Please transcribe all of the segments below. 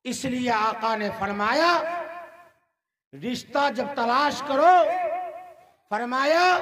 इसलिए आका ने फरमाया रिश्ता जब तलाश करो, फरमाया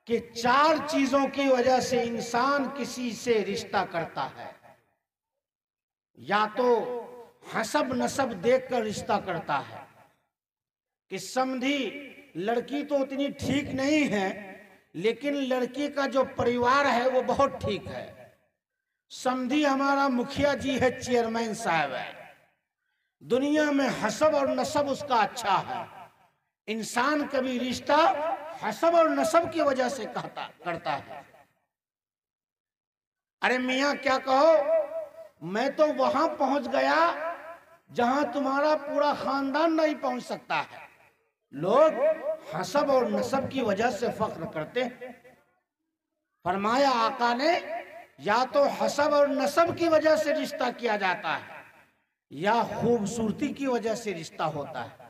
कि 4 चीजों की वजह से इंसान किसी से रिश्ता करता है। या तो हसब नसब देखकर रिश्ता करता है कि समझी लड़की तो उतनी ठीक नहीं है, लेकिन लड़की का जो परिवार है वो बहुत ठीक है। समझी हमारा मुखिया जी है, चेयरमैन साहब है, दुनिया में हसब और नसब उसका अच्छा है। इंसान कभी रिश्ता हसब और नसब की वजह से करता है। अरे मियां क्या कहो, मैं तो वहां पहुंच गया जहां तुम्हारा पूरा खानदान नहीं पहुंच सकता है। लोग हसब और नसब की वजह से फख्र करते हैं। फरमाया आका ने या तो हसब और नसब की वजह से रिश्ता किया जाता है या खूबसूरती की वजह से रिश्ता होता है।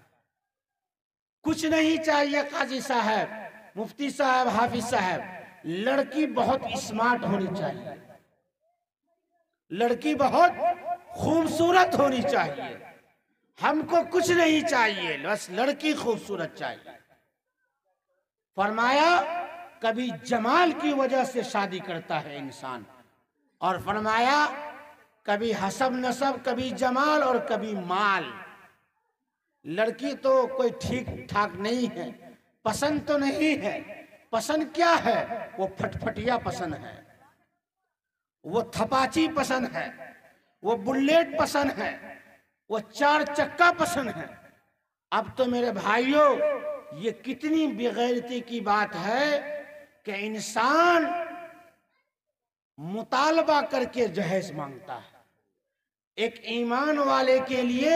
कुछ नहीं चाहिए काजी साहब, मुफ्ती साहब, हाफिज साहब, लड़की बहुत स्मार्ट होनी चाहिए, लड़की बहुत खूबसूरत होनी चाहिए। हमको कुछ नहीं चाहिए, बस लड़की खूबसूरत चाहिए। फरमाया कभी जमाल की वजह से शादी करता है इंसान, और फरमाया कभी हसब नसब, कभी जमाल और कभी माल। लड़की तो कोई ठीक ठाक नहीं है, पसंद तो नहीं है। पसंद क्या है? वो फटफटिया पसंद है, वो थपाची पसंद है, वो बुलेट पसंद है, वो 4 चक्का पसंद है। अब तो मेरे भाइयों ये कितनी बेगैरती की बात है कि इंसान मुतालबा करके जहेज मांगता है। एक ईमान वाले के लिए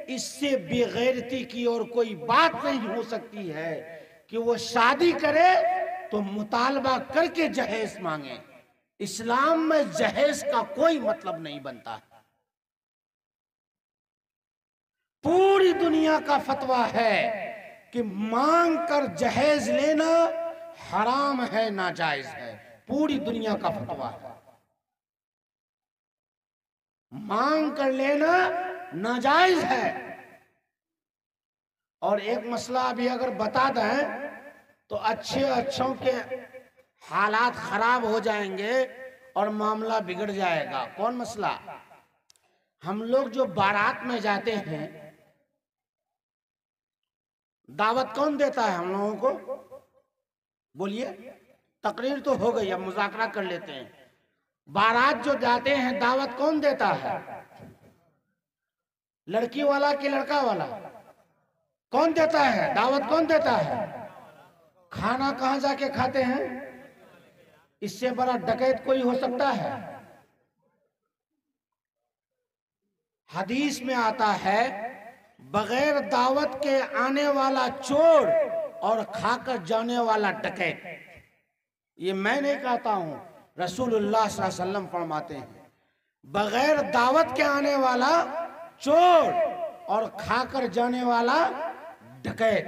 इससे बेगैरती की और कोई बात नहीं हो सकती है कि वो शादी करे तो मुतालबा करके जहेज मांगे। इस्लाम में जहेज का कोई मतलब नहीं बनता। पूरी दुनिया का फतवा है कि मांग कर जहेज लेना हराम है, नाजायज है। पूरी दुनिया का फतवा है, मांग कर लेना नाजायज है। और एक मसला अभी अगर बता दें तो अच्छों के हालात खराब हो जाएंगे और मामला बिगड़ जाएगा। कौन मसला? हम लोग जो बारात में जाते हैं, दावत कौन देता है हम लोगों को? बोलिए। तकरीर तो हो गई, अब मुज़ाकरा कर लेते हैं। बारात जो जाते हैं दावत कौन देता है? लड़की वाला कि लड़का वाला? कौन देता है दावत? कौन देता है? खाना कहां जाके खाते हैं? इससे बड़ा डकैत कोई हो सकता है? हदीस में आता है बगैर दावत के आने वाला चोर और खाकर जाने वाला डकैत। ये मैं नहीं कहता हूं, रसूलुल्लाह सल्लल्लाहु अलैहि वसल्लम फरमाते हैं बगैर दावत के आने वाला चोर और खाकर जाने वाला डकैत।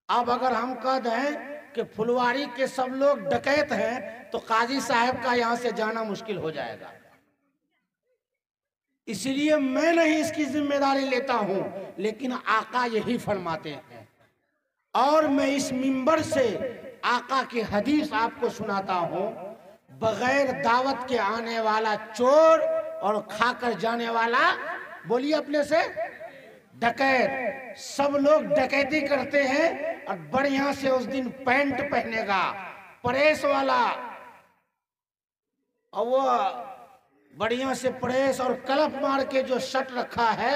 अब अगर हम कह दें कि फुलवारी के सब लोग डकैत हैं तो काजी साहब का यहां से जाना मुश्किल हो जाएगा। इसलिए मैं नहीं इसकी जिम्मेदारी लेता हूं, लेकिन आका यही फरमाते हैं। और मैं इस मिंबर से आका की हदीस आपको सुनाता हूं, बगैर दावत के आने वाला चोर और खाकर जाने वाला, बोलिए अपने से, डकैत। सब लोग डकैती करते हैं और बढ़िया से उस दिन पैंट पहनेगा, प्रेस वाला, और वो बढ़िया से प्रेस और कलफ मार के जो शर्ट रखा है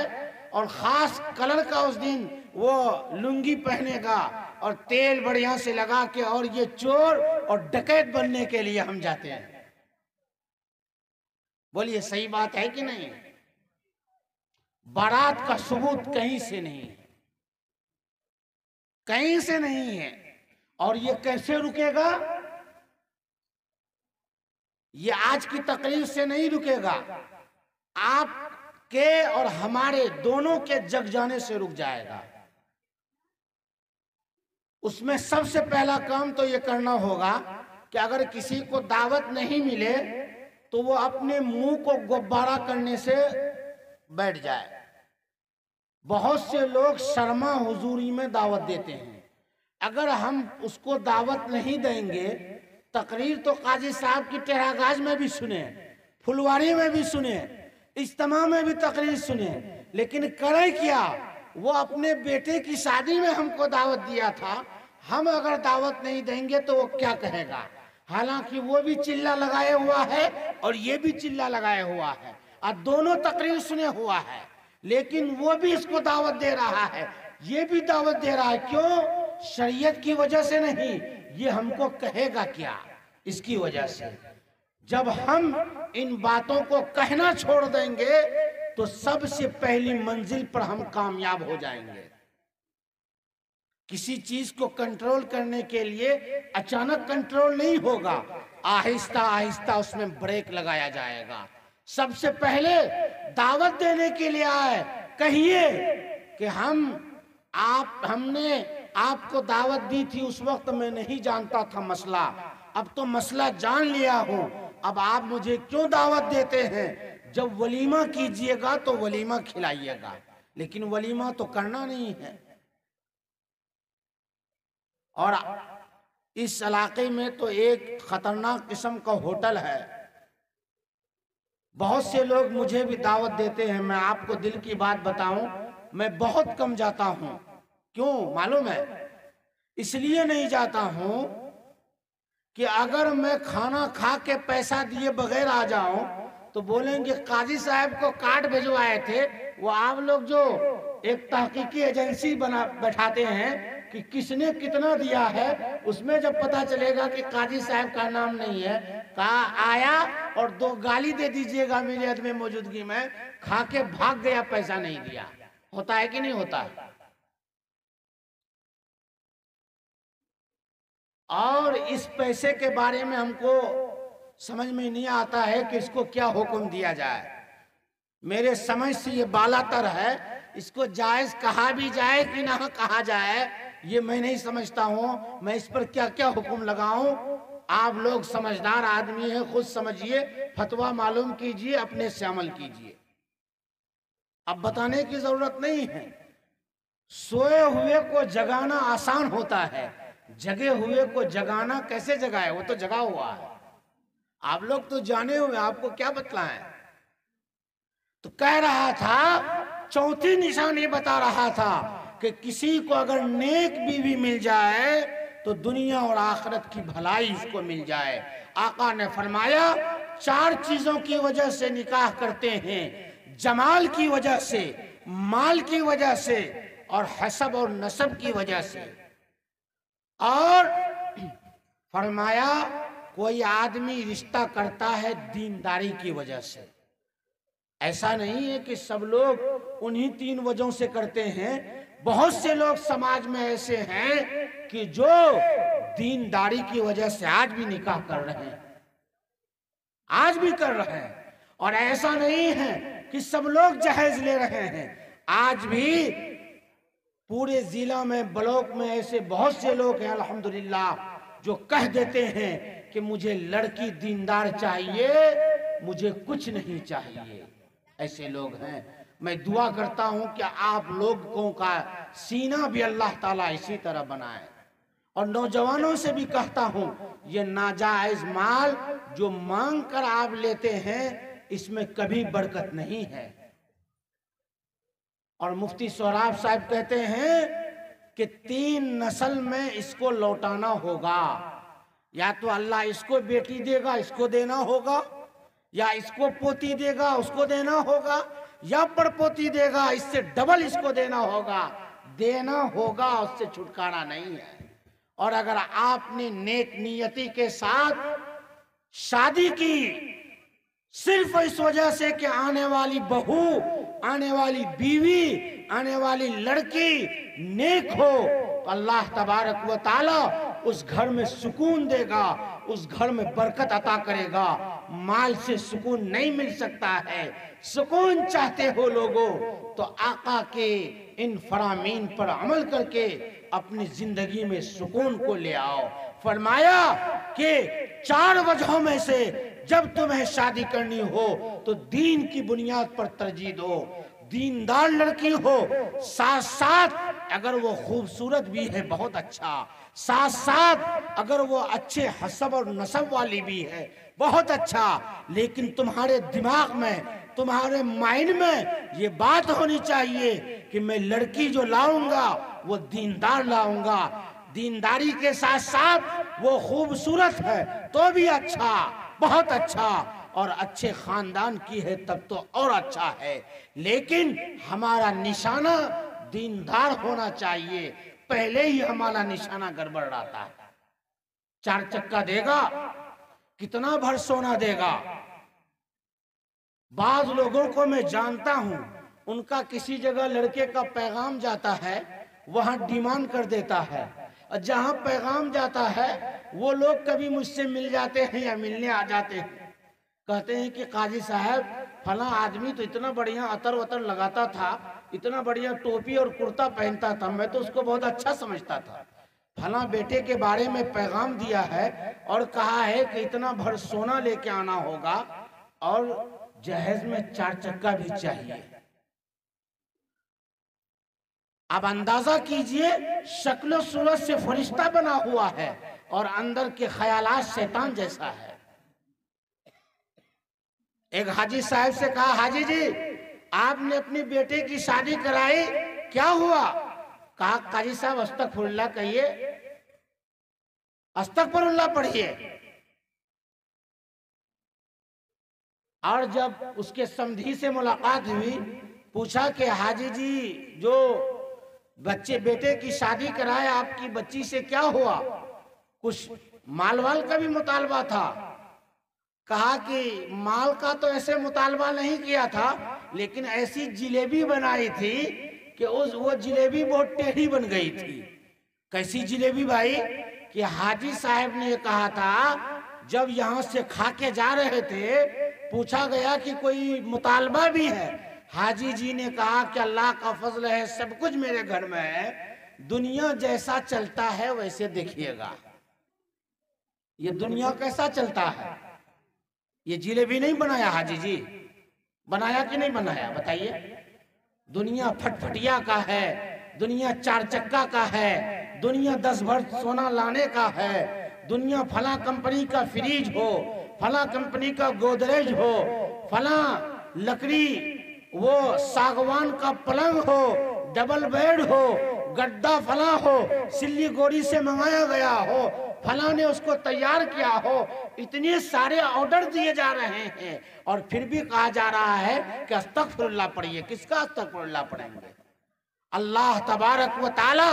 और खास कलर का उस दिन वो लुंगी पहनेगा और तेल बढ़िया से लगा के। और ये चोर और डकैत बनने के लिए हम जाते हैं। बोलिए सही बात है कि नहीं? बारात का सबूत कहीं से नहीं है, कहीं से नहीं है। और ये कैसे रुकेगा? ये आज की तकलीफ से नहीं रुकेगा, आपके और हमारे दोनों के जग जाने से रुक जाएगा। उसमें सबसे पहला काम तो ये करना होगा कि अगर किसी को दावत नहीं मिले तो वो अपने मुंह को गुब्बारा करने से बैठ जाए। बहुत से लोग शर्मा हुजूरी में दावत देते हैं। अगर हम उसको दावत नहीं देंगे, तकरीर तो काजी साहब की टेरागाज में भी सुने, फुलवारी में भी सुने, इज्तिमा में भी तकरीर सुने, लेकिन करे क्या? वो अपने बेटे की शादी में हमको दावत दिया था, हम अगर दावत नहीं देंगे तो वो क्या कहेगा? हालांकि वो भी चिल्ला लगाए हुआ है और ये भी चिल्ला लगाए हुआ है और दोनों तकरीर सुने हुआ है, लेकिन वो भी इसको दावत दे रहा है, ये भी दावत दे रहा है। क्यों? शरीयत की वजह से नहीं, ये हमको कहेगा क्या, इसकी वजह से। जब हम इन बातों को कहना छोड़ देंगे तो सबसे पहली मंजिल पर हम कामयाब हो जाएंगे। किसी चीज को कंट्रोल करने के लिए अचानक कंट्रोल नहीं होगा, आहिस्ता आहिस्ता उसमें ब्रेक लगाया जाएगा। सबसे पहले दावत देने के लिए आए, कहिए कि हमने आपको दावत दी थी, उस वक्त मैं नहीं जानता था मसला, अब तो मसला जान लिया हूं, अब आप मुझे क्यों दावत देते हैं? जब वलीमा कीजिएगा तो वलीमा खिलाइएगा, लेकिन वलीमा तो करना नहीं है। और इस इलाके में तो एक खतरनाक किस्म का होटल है, बहुत से लोग मुझे भी दावत देते हैं। मैं आपको दिल की बात बताऊं, मैं बहुत कम जाता हूं। क्यों मालूम है? इसलिए नहीं जाता हूं कि अगर मैं खाना खा के पैसा दिए बगैर आ जाऊं तो बोलेंगे काजी साहब को कार्ड भिजवाए थे। वो आप लोग जो एक तहकीकी एजेंसी बना बैठाते हैं कि किसने कितना दिया है, उसमें जब पता चलेगा कि काजी साहब का नाम नहीं है, कहा आया और 2 गाली दे दीजिएगा मेरे अदम मौजूदगी में, खा के भाग गया, पैसा नहीं दिया। होता है कि नहीं होता है? और इस पैसे के बारे में हमको समझ में नहीं आता है कि इसको क्या हुक्म दिया जाए। मेरे समझ से ये बालातर है, इसको जायज कहा भी जाए कि ना कहा जाए ये मैं नहीं समझता हूँ। मैं इस पर क्या क्या हुक्म लगाऊं? आप लोग समझदार आदमी हैं, खुद समझिए, फतवा मालूम कीजिए, अपने से अमल कीजिए। अब बताने की जरूरत नहीं है। सोए हुए को जगाना आसान होता है, जगे हुए को जगाना कैसे जगाए? वो तो जगा हुआ है, आप लोग तो जाने हुए, आपको क्या बतलाएं। तो कह रहा था, चौथी निशानी बता रहा था कि किसी को अगर नेक बीवी मिल जाए तो दुनिया और आखिरत की भलाई उसको मिल जाए। आका ने फरमाया 4 चीजों की वजह से निकाह करते हैं, जमाल की वजह से, माल की वजह से और हसब और नसब की वजह से। और फरमाया कोई आदमी रिश्ता करता है दीनदारी की वजह से। ऐसा नहीं है कि सब लोग उन्हीं 3 वजहों से करते हैं। बहुत से लोग समाज में ऐसे हैं कि जो दीनदारी की वजह से आज भी निकाह कर रहे हैं, आज भी कर रहे हैं। और ऐसा नहीं है कि सब लोग जहेज ले रहे हैं, आज भी पूरे जिला में, ब्लॉक में ऐसे बहुत से लोग हैं अल्हम्दुलिल्लाह जो कह देते हैं कि मुझे लड़की दीनदार चाहिए, मुझे कुछ नहीं चाहिए। ऐसे लोग हैं। मैं दुआ करता हूं कि आप लोगों का सीना भी अल्लाह ताला इसी तरह बनाए। और नौजवानों से भी कहता हूं, ये नाजायज माल जो मांग कर आप लेते हैं, इसमें कभी बरकत नहीं है। और मुफ्ती सोहराब साहब कहते हैं कि 3 नस्ल में इसको लौटाना होगा। या तो अल्लाह इसको बेटी देगा, इसको देना होगा, या इसको पोती देगा, उसको देना होगा, या पड़पोती देगा, इससे डबल इसको देना होगा। देना होगा, उससे छुटकारा नहीं है। और अगर आपने नेक नियति के साथ शादी की सिर्फ इस वजह से कि आने वाली बहू, आने वाली बीवी, आने वाली लड़की नेक हो, तो अल्लाह तबारक व ताला उस घर में सुकून देगा, उस घर में बरकत अता करेगा। माल से सुकून नहीं मिल सकता है। सुकून चाहते हो लोगों तो आका के इन फरामीन पर अमल करके अपनी जिंदगी में सुकून को ले आओ। फरमाया कि 4 वजहों में से जब तुम्हें शादी करनी हो तो दीन की बुनियाद पर तरजीह दो, दीनदार लड़की हो, साथ साथ अगर वो खूबसूरत भी है बहुत अच्छा, साथ साथ अगर वो अच्छे हसब और नसब वाली भी है बहुत अच्छा, लेकिन तुम्हारे दिमाग में, तुम्हारे माइंड में ये बात होनी चाहिए कि मैं लड़की जो लाऊंगा वो दीनदार लाऊंगा, दीनदारी के साथ साथ वो खूबसूरत है तो भी अच्छा, बहुत अच्छा, और अच्छे खानदान की है तब तो और अच्छा है, लेकिन हमारा निशाना दीनदार होना चाहिए। पहले ही हमारा निशाना गड़बड़ रहता है। 4 चक्का देगा, कितना भर सोना देगा। बाज लोगों को मैं जानता हूं, उनका किसी जगह लड़के का पैगाम जाता है, वहां डिमांड कर देता है, और जहां पैगाम जाता है वो लोग कभी मुझसे मिल जाते हैं या मिलने आ जाते हैं, कहते हैं कि काजी साहब फला आदमी तो इतना बढ़िया अतर वतर लगाता था, इतना बढ़िया टोपी और कुर्ता पहनता था, मैं तो उसको बहुत अच्छा समझता था, फला बेटे के बारे में पैगाम दिया है और कहा है कि इतना भर सोना लेके आना होगा और जहेज में 4 चक्का भी चाहिए। अब अंदाजा कीजिए, शक्ल सूरत से फरिश्ता बना हुआ है और अंदर के ख्यालात शैतान जैसा है। एक हाजी साहब से कहा, हाजी जी आपने अपनी बेटे की शादी कराई, क्या हुआ? कहा, काजी साहब अस्तगफुरुल्लाह कहिए, अस्तगफुरुल्लाह पढ़िए। और जब उसके समधी से मुलाकात हुई, पूछा कि हाजी जी जो बच्चे बेटे की शादी कराए, आपकी बच्ची से क्या हुआ? कुछ माल वाल का भी मुतालबा था। कहा कि माल का तो ऐसे मुतालबा नहीं किया था, लेकिन ऐसी जिलेबी बनाई थी कि वो जिलेबी बहुत टेढ़ी बन गई थी। कैसी जिलेबी भाई? कि हाजी साहब ने कहा था, जब यहाँ से खा के जा रहे थे, पूछा गया कि कोई मुतालबा भी है? हाजी जी ने कहा कि अल्लाह का फजल है, सब कुछ मेरे घर में है, दुनिया जैसा चलता है वैसे देखिएगा। ये दुनिया कैसा चलता है? ये जिलेबी नहीं बनाया हाजी जी, बनाया कि नहीं बनाया बताइए? दुनिया फटफटिया का है, दुनिया 4 चक्का का है, दुनिया 10 भर सोना लाने का है, दुनिया फला कंपनी का फ्रिज हो, फला कंपनी का गोदरेज हो, फला लकड़ी वो सागवान का पलंग हो, डबल बेड हो, गड्ढा फला हो, सिल्लीगुड़ी से मंगाया गया हो, फला ने उसको तैयार किया हो, इतने सारे ऑर्डर दिए जा रहे हैं और फिर भी कहा जा रहा है कि अस्तगफिरुल्लाह पढ़िए। किसका अस्तगफिरुल्लाह पढ़ेंगे? अल्लाह तबारक व ताला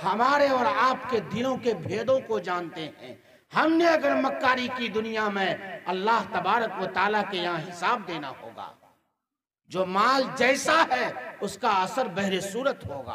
हमारे और आपके दिलों के भेदों को जानते हैं। हमने अगर मक्कारी की दुनिया में, अल्लाह तबारक व ताला के यहाँ हिसाब देना होगा। जो माल जैसा है उसका असर बहरे सूरत होगा।